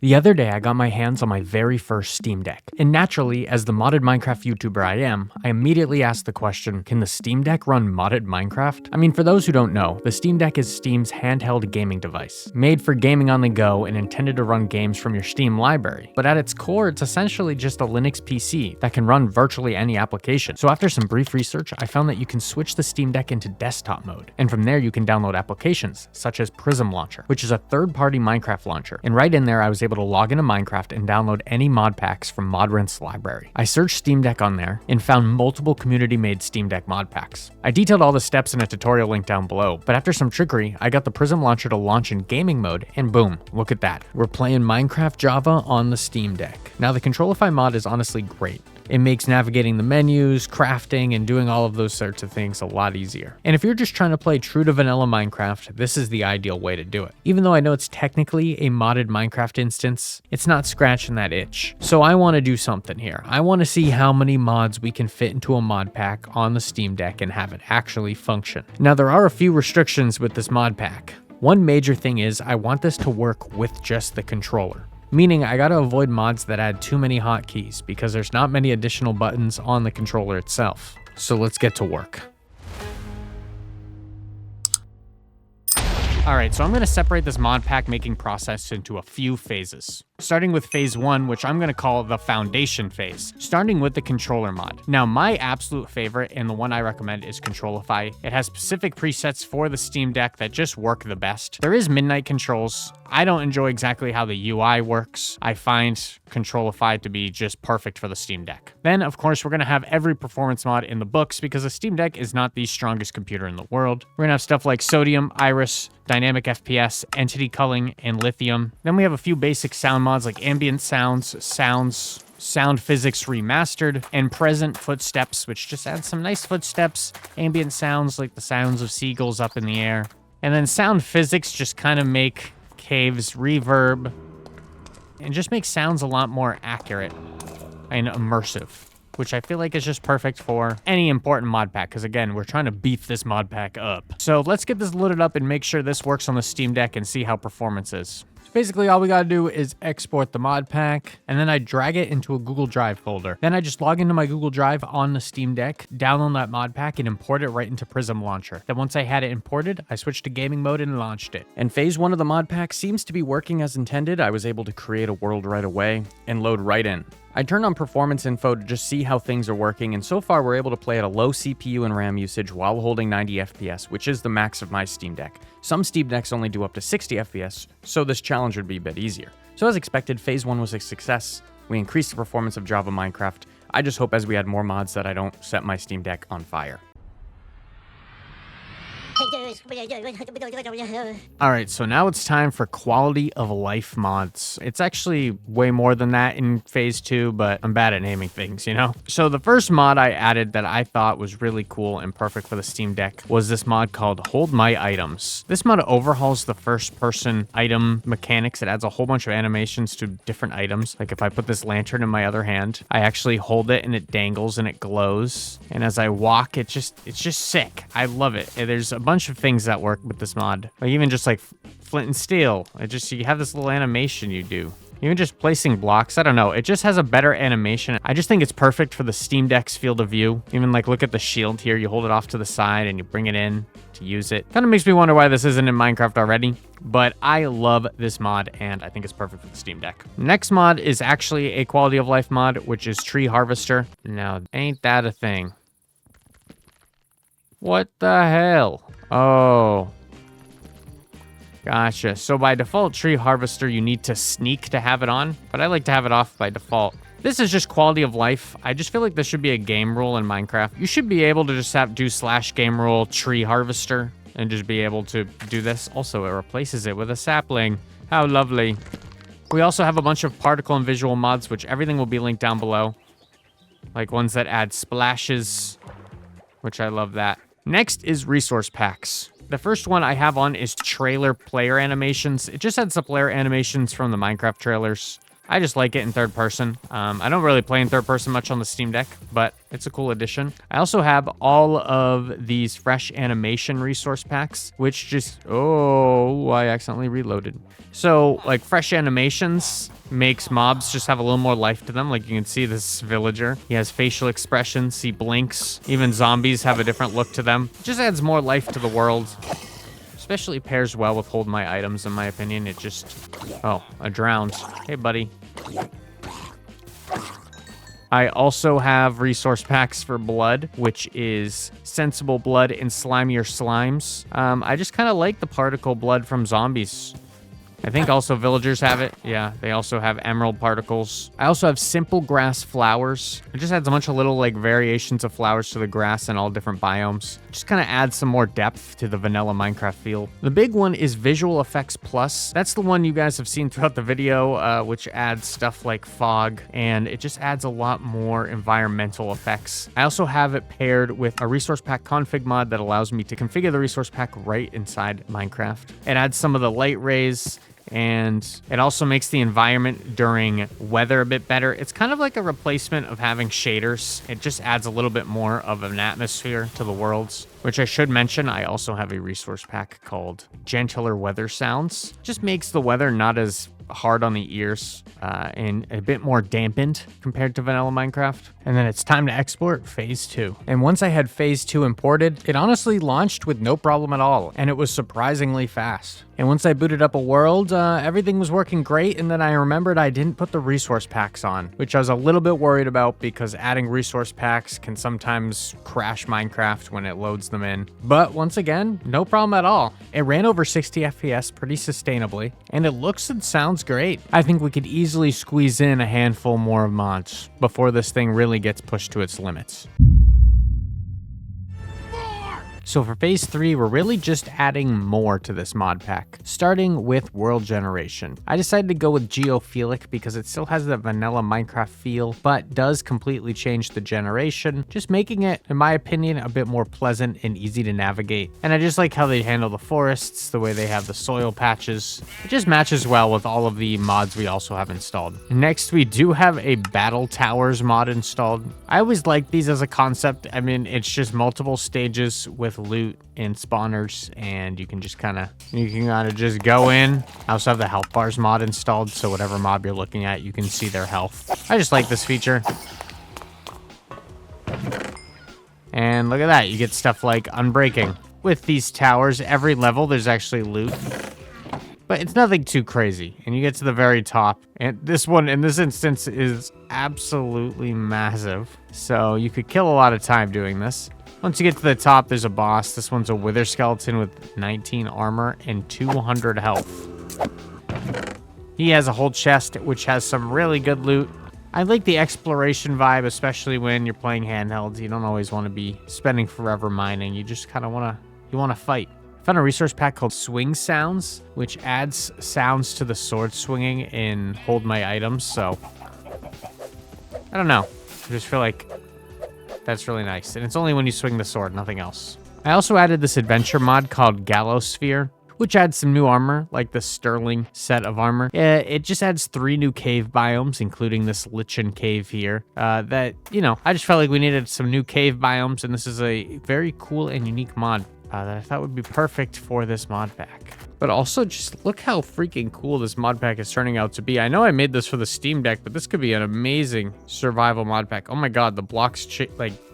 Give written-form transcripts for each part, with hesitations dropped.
The other day, I got my hands on my very first Steam Deck. And naturally, as the modded Minecraft YouTuber I am, I immediately asked the question, can the Steam Deck run modded Minecraft? I mean, for those who don't know, the Steam Deck is Steam's handheld gaming device, made for gaming on the go and intended to run games from your Steam library. But at its core, it's essentially just a Linux PC that can run virtually any application. So after some brief research, I found that you can switch the Steam Deck into desktop mode. And from there, you can download applications, such as Prism Launcher, which is a third-party Minecraft launcher. And right in there, I was able to log into Minecraft and download any mod packs from ModRent's library. I searched Steam Deck on there and found multiple community-made Steam Deck mod packs. I detailed all the steps in a tutorial link down below, but after some trickery, I got the Prism Launcher to launch in gaming mode, and boom, look at that. We're playing Minecraft Java on the Steam Deck. Now, the Controlify mod is honestly great. It makes navigating the menus, crafting, and doing all of those sorts of things a lot easier. And if you're just trying to play true to vanilla Minecraft, this is the ideal way to do it. Even though I know it's technically a modded Minecraft instance, it's not scratching that itch. So I want to do something here. I want to see how many mods we can fit into a mod pack on the Steam Deck and have it actually function. Now, there are a few restrictions with this mod pack. One major thing is I want this to work with just the controller. Meaning I gotta avoid mods that add too many hotkeys because there's not many additional buttons on the controller itself. So let's get to work. Alright, so I'm gonna separate this mod pack making process into a few phases. Starting with phase 1, which I'm going to call the foundation phase, starting with the controller mod. Now, my absolute favorite and the one I recommend is Controlify. It has specific presets for the Steam Deck that just work the best. There is midnight controls. I don't enjoy exactly how the UI works. I find Controlify to be just perfect for the Steam Deck. Then, of course, we're going to have every performance mod in the books because the Steam Deck is not the strongest computer in the world. We're going to have stuff like Sodium, Iris, Dynamic FPS, Entity Culling, and Lithium. Then we have a few basic sound mods like ambient sounds, sound physics remastered, and present footsteps, which just adds some nice footsteps, ambient sounds like the sounds of seagulls up in the air. And then sound physics just kind of make caves reverb and just make sounds a lot more accurate and immersive, which I feel like is just perfect for any important mod pack, because again, we're trying to beef this mod pack up. So let's get this loaded up and make sure this works on the Steam Deck and see how performance is. Basically, all we gotta do is export the mod pack, and then I drag it into a Google Drive folder. Then I just log into my Google Drive on the Steam Deck, download that mod pack, and import it right into Prism Launcher. Then once I had it imported, I switched to gaming mode and launched it. And phase 1 of the mod pack seems to be working as intended. I was able to create a world right away and load right in. I turned on performance info to just see how things are working, and so far we're able to play at a low CPU and RAM usage while holding 90 FPS, which is the max of my Steam Deck. Some Steam Decks only do up to 60 FPS, so this challenge would be a bit easier. So as expected, phase 1 was a success. We increased the performance of Java Minecraft. I just hope as we add more mods that I don't set my Steam Deck on fire. Alright, so now it's time for quality of life mods. It's actually way more than that in phase 2, but I'm bad at naming things, you know? So the first mod I added that I thought was really cool and perfect for the Steam Deck was this mod called Hold My Items. This mod overhauls the first-person item mechanics. It adds a whole bunch of animations to different items. Like if I put this lantern in my other hand, I actually hold it and it dangles and it glows. And as I walk, it's just sick. I love it. And there's a bunch of things that work with this mod. Like even just like flint and steel. You have this little animation you do. Even just placing blocks, I don't know. It just has a better animation. I just think it's perfect for the Steam Deck's field of view. Even like look at the shield here. You hold it off to the side and you bring it in to use it. Kind of makes me wonder why this isn't in Minecraft already. But I love this mod and I think it's perfect for the Steam Deck. Next mod is actually a quality of life mod, which is Tree Harvester. Now, ain't that a thing? What the hell? Oh. Gotcha. So by default, Tree Harvester, you need to sneak to have it on, but I like to have it off by default. This is just quality of life. I just feel like this should be a game rule in Minecraft. You should be able to just do /game rule Tree Harvester and just be able to do this. Also, it replaces it with a sapling. How lovely. We also have a bunch of particle and visual mods, which everything will be linked down below. Like ones that add splashes, which I love that. Next is resource packs. The first one I have on is trailer player animations. It just adds the player animations from the Minecraft trailers. I just like it in third person. I don't really play in third person much on the Steam Deck, but it's a cool addition. I also have all of these fresh animation resource packs, which just, oh, I accidentally reloaded. So like fresh animations makes mobs just have a little more life to them. Like you can see this villager, he has facial expressions, he blinks. Even zombies have a different look to them. Just adds more life to the world. Especially pairs well with hold my items, in my opinion. It just, oh, I drowned. Hey, buddy. I also have resource packs for blood, which is sensible blood and slimier slimes. I just kind of like the particle blood from zombies. I think also villagers have it. Yeah, they also have emerald particles. I also have simple grass flowers. It just adds a bunch of little like variations of flowers to the grass in all different biomes. Just kind of adds some more depth to the vanilla Minecraft feel. The big one is Visual Effects Plus. That's the one you guys have seen throughout the video, which adds stuff like fog, and it just adds a lot more environmental effects. I also have it paired with a resource pack config mod that allows me to configure the resource pack right inside Minecraft. It adds some of the light rays, and it also makes the environment during weather a bit better. It's kind of like a replacement of having shaders. It just adds a little bit more of an atmosphere to the worlds, which I should mention, I also have a resource pack called Gentler Weather Sounds. Just makes the weather not as hard on the ears and a bit more dampened compared to vanilla Minecraft. And then it's time to export phase 2. And once I had phase 2 imported, it honestly launched with no problem at all, and it was surprisingly fast. And once I booted up a world, everything was working great, and then I remembered I didn't put the resource packs on, which I was a little bit worried about because adding resource packs can sometimes crash Minecraft when it loads them in. But once again, no problem at all. It ran over 60 FPS pretty sustainably, and it looks and sounds great. I think we could easily squeeze in a handful more of mods before this thing really gets pushed to its limits. So for phase 3, we're really just adding more to this mod pack, starting with world generation. I decided to go with geophilic because it still has the vanilla Minecraft feel, but does completely change the generation, just making it, in my opinion, a bit more pleasant and easy to navigate. And I just like how they handle the forests, the way they have the soil patches. It just matches well with all of the mods we also have installed. Next, we do have a battle towers mod installed. I always like these as a concept. I mean, it's just multiple stages with loot and spawners, and you can just kind of just go in. I also have the health bars mod installed, so whatever mob you're looking at, you can see their health. I just like this feature. And look at that, you get stuff like unbreaking. With these towers, every level there's actually loot, but it's nothing too crazy. And you get to the very top, and this one in this instance is absolutely massive, so you could kill a lot of time doing this. Once you get to the top, there's a boss. This one's a wither skeleton with 19 armor and 200 health. He has a whole chest, which has some really good loot. I like the exploration vibe, especially when you're playing handheld. You don't always want to be spending forever mining. You just kind of want to fight. I found a resource pack called Swing Sounds, which adds sounds to the sword swinging in Hold My Items. So, I don't know. I just feel like that's really nice. And it's only when you swing the sword, nothing else. I also added this adventure mod called Gallosphere, which adds some new armor, like the Sterling set of armor. It just adds 3 new cave biomes, including this Lichen Cave here. I just felt like we needed some new cave biomes, and this is a very cool and unique mod that I thought would be perfect for this mod pack. But also just look how freaking cool this mod pack is turning out to be. I know I made this for the Steam Deck, but this could be an amazing survival mod pack. Oh my god, the blocks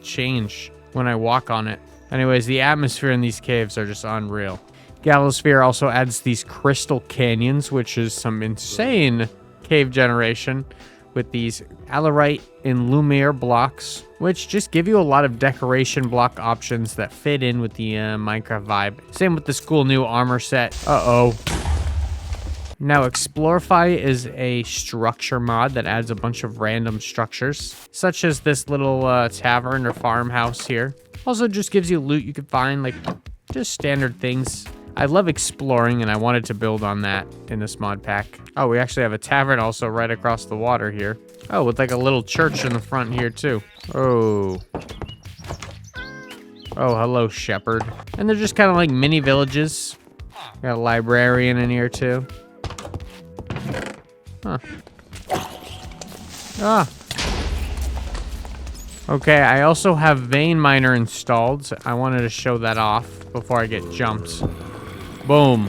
change when I walk on it. Anyways, the atmosphere in these caves are just unreal. Gallosphere also adds these crystal canyons, which is some insane cave generation with these Alarite and Lumiere blocks, which just give you a lot of decoration block options that fit in with the Minecraft vibe. Same with this cool new armor set. Uh-oh. Now, Explorify is a structure mod that adds a bunch of random structures, such as this little tavern or farmhouse here. Also just gives you loot you can find, like just standard things. I love exploring, and I wanted to build on that in this mod pack. Oh, we actually have a tavern also right across the water here. Oh, with like a little church in the front here too. Oh. Oh, hello, shepherd. And they're just kind of like mini villages. Got a librarian in here too. Huh. Ah. Okay, I also have Vein Miner installed. So I wanted to show that off before I get jumped. Boom.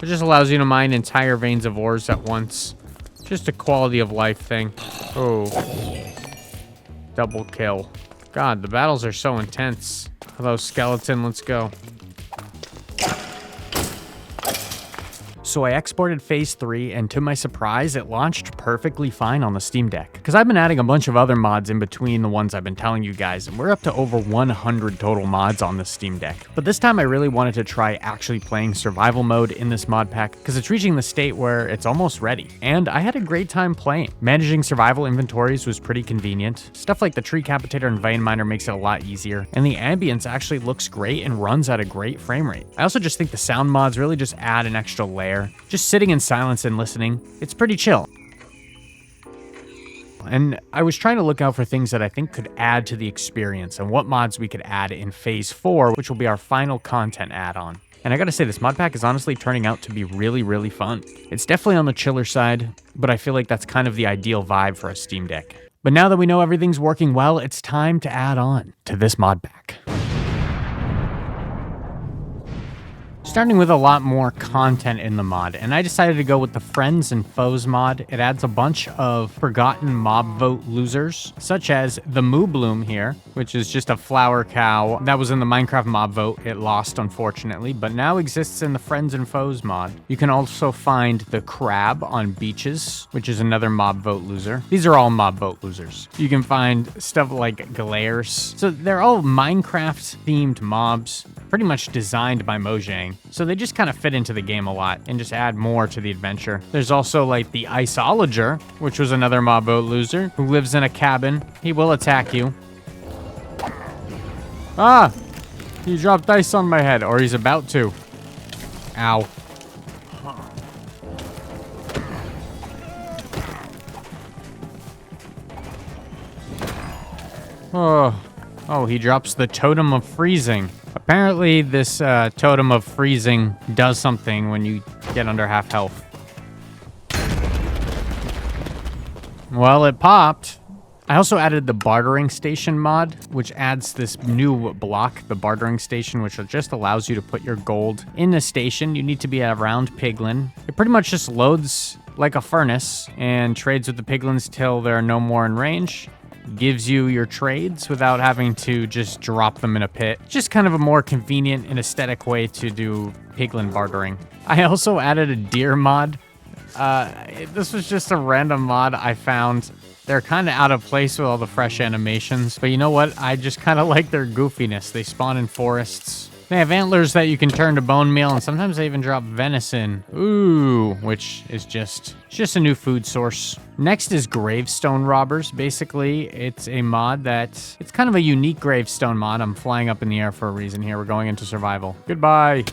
It just allows you to mine entire veins of ores at once. Just a quality of life thing. Oh. Double kill. God, the battles are so intense. Hello, skeleton, let's go. So I exported phase 3, and to my surprise, it launched perfectly fine on the Steam Deck. Because I've been adding a bunch of other mods in between the ones I've been telling you guys, and we're up to over 100 total mods on the Steam Deck. But this time I really wanted to try actually playing survival mode in this mod pack, because it's reaching the state where it's almost ready. And I had a great time playing. Managing survival inventories was pretty convenient. Stuff like the tree capitator and vein miner makes it a lot easier, and the ambience actually looks great and runs at a great frame rate. I also just think the sound mods really just add an extra layer. Just sitting in silence and listening, it's pretty chill. And I was trying to look out for things that I think could add to the experience and what mods we could add in phase 4, which will be our final content add-on. And I gotta say, this mod pack is honestly turning out to be really, really fun. It's definitely on the chiller side, but I feel like that's kind of the ideal vibe for a Steam Deck. But now that we know everything's working well, it's time to add on to this mod pack. Starting with a lot more content in the mod, and I decided to go with the Friends and Foes mod. It adds a bunch of forgotten mob vote losers, such as the Moo Bloom here, which is just a flower cow that was in the Minecraft mob vote. It lost, unfortunately, but now exists in the Friends and Foes mod. You can also find the Crab on beaches, which is another mob vote loser. These are all mob vote losers. You can find stuff like glares. So they're all Minecraft-themed mobs, pretty much designed by Mojang. So they just kind of fit into the game a lot and just add more to the adventure. There's also like the Iceologer, which was another mob vote loser who lives in a cabin. He will attack you. Ah! He dropped ice on my head, or he's about to. Ow. Oh, he drops the Totem of Freezing. Apparently, this Totem of Freezing does something when you get under half health. Well, it popped. I also added the Bartering Station mod, which adds this new block, the Bartering Station, which just allows you to put your gold in the station. You need to be around piglin. It pretty much just loads like a furnace and trades with the piglins till there are no more in range. Gives you your trades without having to just drop them in a pit. Just kind of a more convenient and aesthetic way to do piglin bartering. I also added a deer mod. This was just a random mod I found. They're kind of out of place with all the fresh animations, but you know what? I just kind of like their goofiness. They spawn in forests. They have antlers that you can turn to bone meal, and sometimes they even drop venison. Ooh, which is just a new food source. Next is Gravestone Robbers. Basically, it's a mod it's kind of a unique gravestone mod. I'm flying up in the air for a reason here. We're going into survival. Goodbye.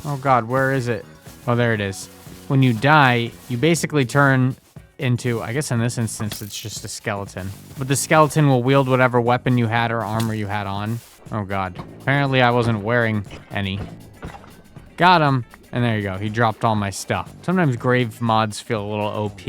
Oh God, where is it? Oh, there it is. When you die, you basically turn into, I guess in this instance, it's just a skeleton. But the skeleton will wield whatever weapon you had or armor you had on. Oh God. Apparently I wasn't wearing any. Got him. And there you go. He dropped all my stuff. Sometimes grave mods feel a little OP.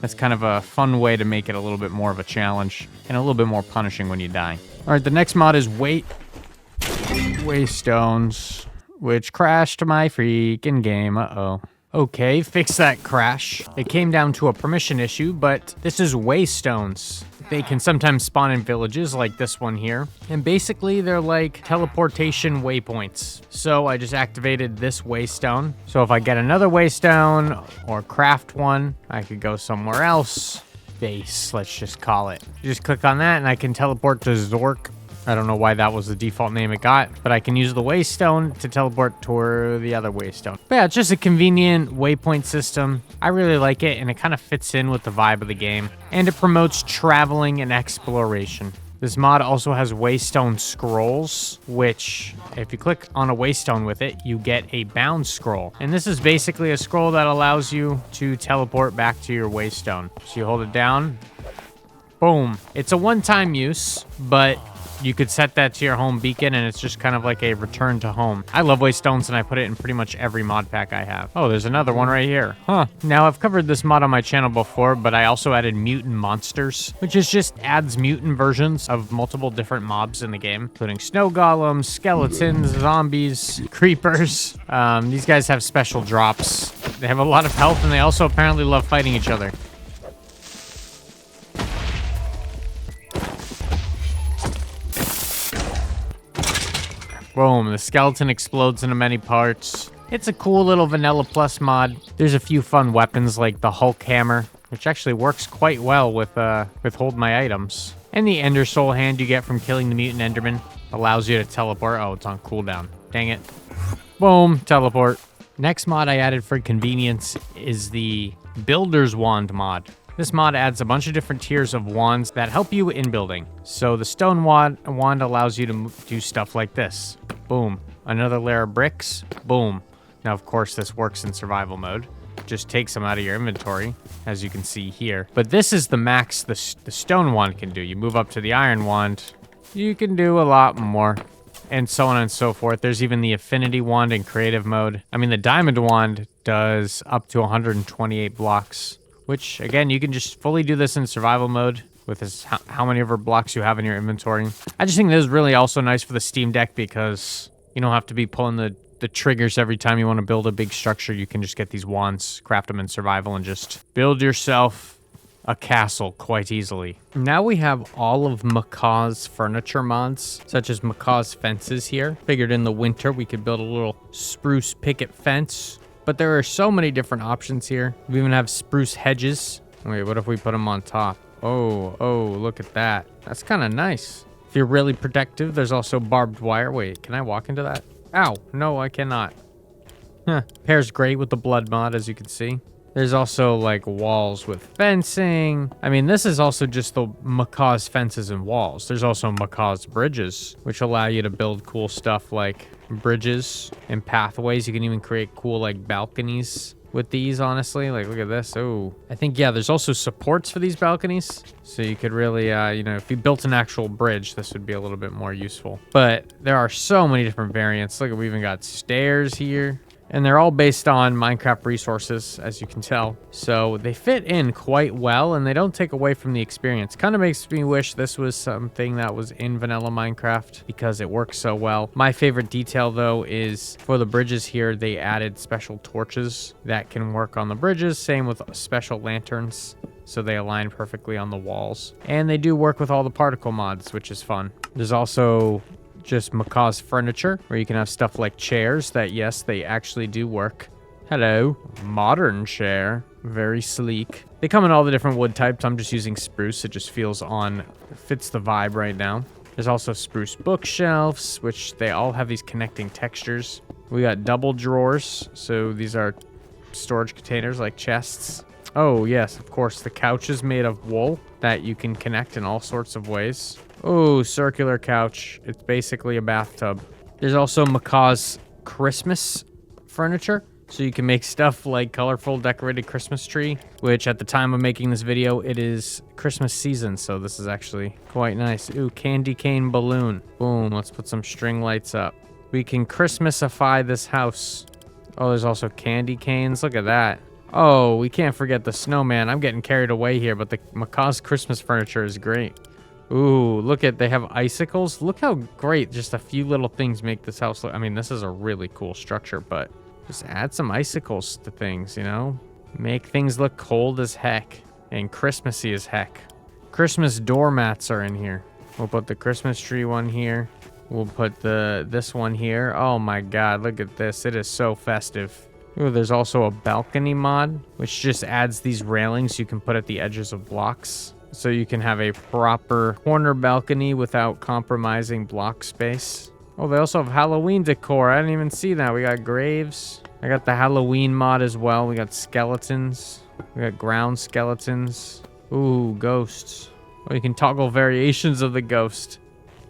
That's kind of a fun way to make it a little bit more of a challenge and a little bit more punishing when you die. All right, the next mod is Waystones, which crashed my freaking game. Uh-oh. Okay, fix that crash. It came down to a permission issue, but this is Waystones. They can sometimes spawn in villages like this one here. And basically they're like teleportation waypoints. So I just activated this waystone. So if I get another waystone or craft one, I could go somewhere else. Base, let's just call it. Just click on that and I can teleport to Zork. I don't know why that was the default name it got, but I can use the waystone to teleport to the other waystone. But yeah, it's just a convenient waypoint system. I really like it, and it kind of fits in with the vibe of the game, and it promotes traveling and exploration. This mod also has waystone scrolls, which if you click on a waystone with it, you get a bound scroll. And this is basically a scroll that allows you to teleport back to your waystone. So you hold it down, boom. It's a one-time use, but you could set that to your home beacon, and it's just kind of like a return to home. I love waystones, and I put it in pretty much every mod pack I have. Oh, there's another one right here. Huh. Now, I've covered this mod on my channel before, but I also added mutant monsters, which is just adds mutant versions of multiple different mobs in the game, including snow golems, skeletons, zombies, creepers. These guys have special drops. They have a lot of health, and they also apparently love fighting each other. Boom, the skeleton explodes into many parts. It's a cool little Vanilla Plus mod. There's a few fun weapons like the Hulk Hammer, which actually works quite well with hold my items. And the Ender Soul hand you get from killing the mutant Enderman allows you to teleport. Oh, it's on cooldown. Dang it. Boom, teleport. Next mod I added for convenience is the Builder's Wand mod. This mod adds a bunch of different tiers of wands that help you in building. So the stone wand allows you to do stuff like this. Boom. Another layer of bricks. Boom. Now, of course, this works in survival mode. Just takes them out of your inventory, as you can see here. But this is the max the stone wand can do. You move up to the iron wand, you can do a lot more. And so on and so forth. There's even the affinity wand in creative mode. I mean, the diamond wand does up to 128 blocks. Which, again, you can just fully do this in survival mode with how many ever blocks you have in your inventory. I just think this is really also nice for the Steam Deck because you don't have to be pulling the triggers every time you want to build a big structure. You can just get these wands, craft them in survival, and just build yourself a castle quite easily. Now we have all of Macaw's furniture mods, such as Macaw's fences here. Figured in the winter we could build a little spruce picket fence. But there are so many different options here. We even have spruce hedges. Wait, what if we put them on top? Oh, look at that. That's kind of nice. If you're really protective, there's also barbed wire. Wait, can I walk into that? Ow, no, I cannot. Huh, pairs great with the blood mod, as you can see. There's also like walls with fencing. I mean, this is also just the Macaw's fences and walls. There's also Macaw's bridges, which allow you to build cool stuff like bridges and pathways. You can even create cool like balconies with these, honestly. Like, look at this. Oh, I think, yeah, there's also supports for these balconies. So you could really, you know, if you built an actual bridge, this would be a little bit more useful. But there are so many different variants. Look, we even got stairs here. And they're all based on Minecraft resources, as you can tell. So they fit in quite well, and they don't take away from the experience. Kind of makes me wish this was something that was in vanilla Minecraft because it works so well. My favorite detail, though, is for the bridges here, they added special torches that can work on the bridges. Same with special lanterns. So they align perfectly on the walls. And they do work with all the particle mods, which is fun. There's also just Macaw's furniture, where you can have stuff like chairs that, yes, they actually do work. Hello. Modern chair. Very sleek. They come in all the different wood types. I'm just using spruce. It just fits the vibe right now. There's also spruce bookshelves, which they all have these connecting textures. We got double drawers. So these are storage containers like chests. Oh, yes, of course. The couch is made of wool that you can connect in all sorts of ways. Oh, circular couch. It's basically a bathtub. There's also Macaw's Christmas furniture. So you can make stuff like colorful decorated Christmas tree, which at the time of making this video, it is Christmas season. So this is actually quite nice. Ooh, candy cane balloon. Boom, let's put some string lights up. We can Christmasify this house. Oh, there's also candy canes. Look at that. Oh, we can't forget the snowman. I'm getting carried away here, but the Macaw's Christmas furniture is great. Ooh, look at, they have icicles. Look how great just a few little things make this house look. I mean, this is a really cool structure, but just add some icicles to things, you know? Make things look cold as heck and Christmassy as heck. Christmas doormats are in here. We'll put the Christmas tree one here. We'll put this one here. Oh my God, look at this. It is so festive. Ooh, there's also a balcony mod, which just adds these railings you can put at the edges of blocks. So you can have a proper corner balcony without compromising block space. Oh, they also have Halloween decor. I didn't even see that. We got graves. I got the Halloween mod as well. We got skeletons. We got ground skeletons. Ooh, ghosts. Oh, you can toggle variations of the ghost.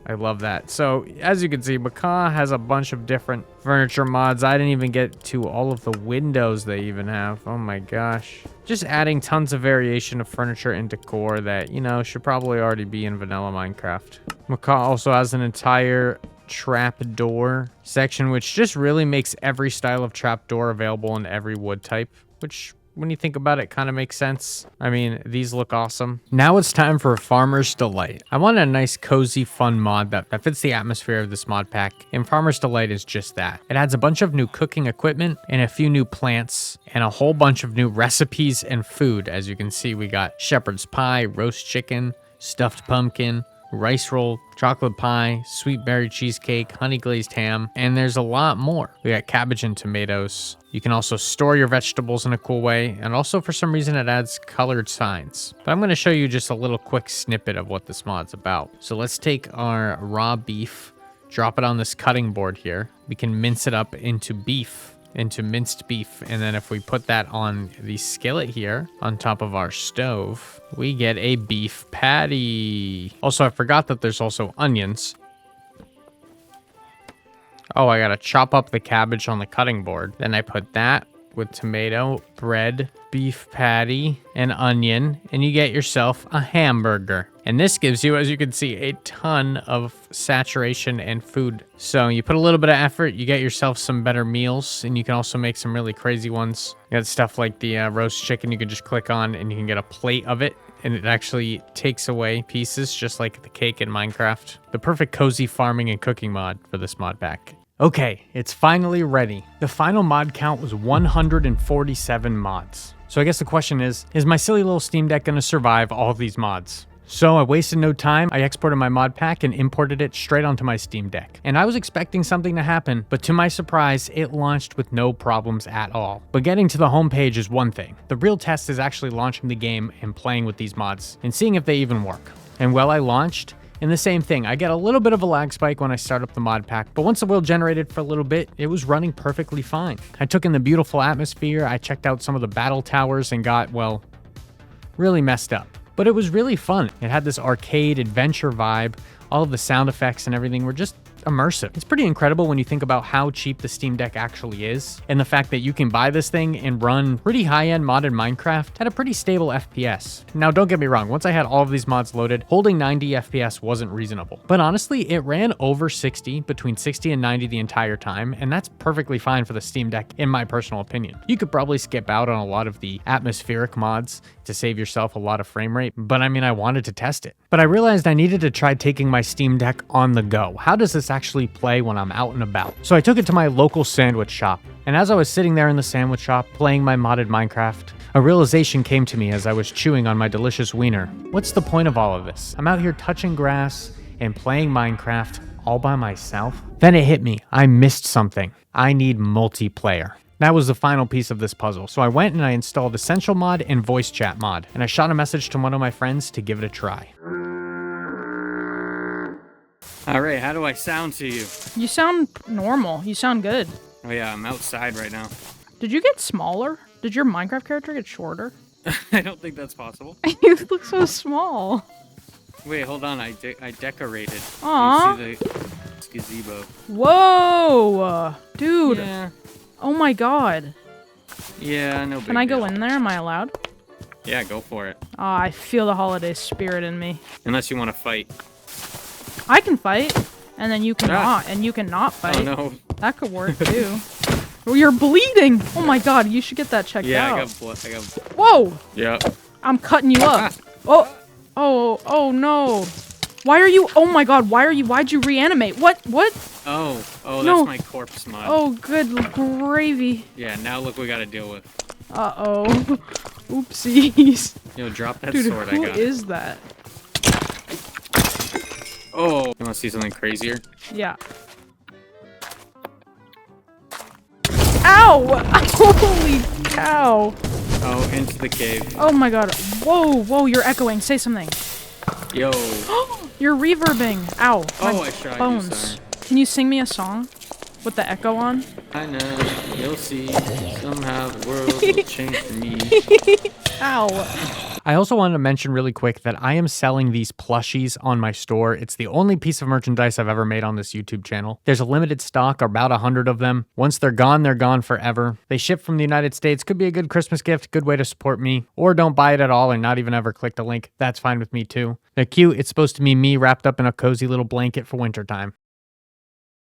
I love that. So as you can see, Macaw has a bunch of different furniture mods. I didn't even get to all of the windows they even have. Oh my gosh. Just adding tons of variation of furniture and decor that, you know, should probably already be in vanilla Minecraft. Macaw also has an entire trapdoor section, which just really makes every style of trapdoor available in every wood type, which when you think about it, kind of makes sense. I mean, these look awesome. Now it's time for Farmer's Delight. I wanted a nice, cozy, fun mod that fits the atmosphere of this mod pack, and Farmer's Delight is just that. It adds a bunch of new cooking equipment and a few new plants and a whole bunch of new recipes and food. As you can see, we got shepherd's pie, roast chicken, stuffed pumpkin, rice roll, chocolate pie, sweet berry cheesecake, honey glazed ham, and there's a lot more. We got cabbage and tomatoes. You can also store your vegetables in a cool way, and also for some reason it adds colored signs. But I'm going to show you just a little quick snippet of what this mod's about. So let's take our raw beef, drop it on this cutting board here. We can mince it up into minced beef, and then if we put that on the skillet here on top of our stove, we get a beef patty. Also, I forgot that there's also onions. Oh, I gotta chop up the cabbage on the cutting board. Then I put that with tomato, bread, beef patty, and onion, and you get yourself a hamburger. And this gives you, as you can see, a ton of saturation and food. So you put a little bit of effort, you get yourself some better meals, and you can also make some really crazy ones. You got stuff like the roast chicken you can just click on, and you can get a plate of it, and it actually takes away pieces, just like the cake in Minecraft. The perfect cozy farming and cooking mod for this mod pack. Okay, it's finally ready. The final mod count was 147 mods. So I guess the question is my silly little Steam Deck gonna survive all of these mods? So I wasted no time. I exported my mod pack and imported it straight onto my Steam Deck. And I was expecting something to happen, but to my surprise, it launched with no problems at all. But getting to the homepage is one thing. The real test is actually launching the game and playing with these mods and seeing if they even work. And well, I launched, and the same thing. I get a little bit of a lag spike when I start up the mod pack, but once the world generated for a little bit, it was running perfectly fine. I took in the beautiful atmosphere, I checked out some of the battle towers and got, well, really messed up. But it was really fun. It had this arcade adventure vibe. All of the sound effects and everything were just immersive. It's pretty incredible when you think about how cheap the Steam Deck actually is, and the fact that you can buy this thing and run pretty high-end modded Minecraft at a pretty stable FPS. Now, don't get me wrong, once I had all of these mods loaded, holding 90 FPS wasn't reasonable. But honestly, it ran over 60, between 60 and 90 the entire time, and that's perfectly fine for the Steam Deck, in my personal opinion. You could probably skip out on a lot of the atmospheric mods to save yourself a lot of frame rate, but I mean, I wanted to test it. But I realized I needed to try taking my Steam Deck on the go. How does this actually play when I'm out and about? So I took it to my local sandwich shop, and as I was sitting there in the sandwich shop playing my modded Minecraft, a realization came to me as I was chewing on my delicious wiener. What's the point of all of this? I'm out here touching grass and playing Minecraft all by myself. Then it hit me. I missed something. I need multiplayer. That was the final piece of this puzzle. So I went and I installed Essential Mod and Voice Chat Mod, and I shot a message to one of my friends to give it a try. All right, how do I sound to you? You sound normal. You sound good. Oh yeah, I'm outside right now. Did you get smaller? Did your Minecraft character get shorter? I don't think that's possible. You look so small. Wait, hold on. I decorated. Aww. You see the gazebo? Whoa, dude. Yeah. Oh my god. Yeah, no big Can I go deal. in there? Am I allowed? Yeah, go for it. I feel the holiday spirit in me. Unless you want to fight. I can fight, and then you cannot, and you cannot fight. Oh no. That could work too. Oh, you're bleeding! Oh my god, you should get that checked out. Yeah, I got blood. Whoa! Yeah. I'm cutting you up. Oh no. Why are you? Oh my god, why'd you reanimate? What? Oh, No. that's my corpse mod. Oh, good gravy. Yeah, now look what we gotta deal with. Uh-oh. Oopsies. Yo, drop that Dude, sword I who got. is that? Oh, you wanna see something crazier? Yeah. Ow! Holy cow. Oh, into the cave. Oh my god. Whoa, you're echoing. Say something. Yo. You're reverbing. Ow. Oh, my I shot bones. you, sorry. Can you sing me a song with the echo on? I know, you'll see. Somehow the world will change for me. Ow. I also wanted to mention really quick that I am selling these plushies on my store. It's the only piece of merchandise I've ever made on this YouTube channel. There's a limited stock, about 100 of them. Once they're gone forever. They ship from the United States. Could be a good Christmas gift, good way to support me. Or don't buy it at all and not even ever click the link. That's fine with me too. They're cute. It's supposed to be me wrapped up in a cozy little blanket for wintertime.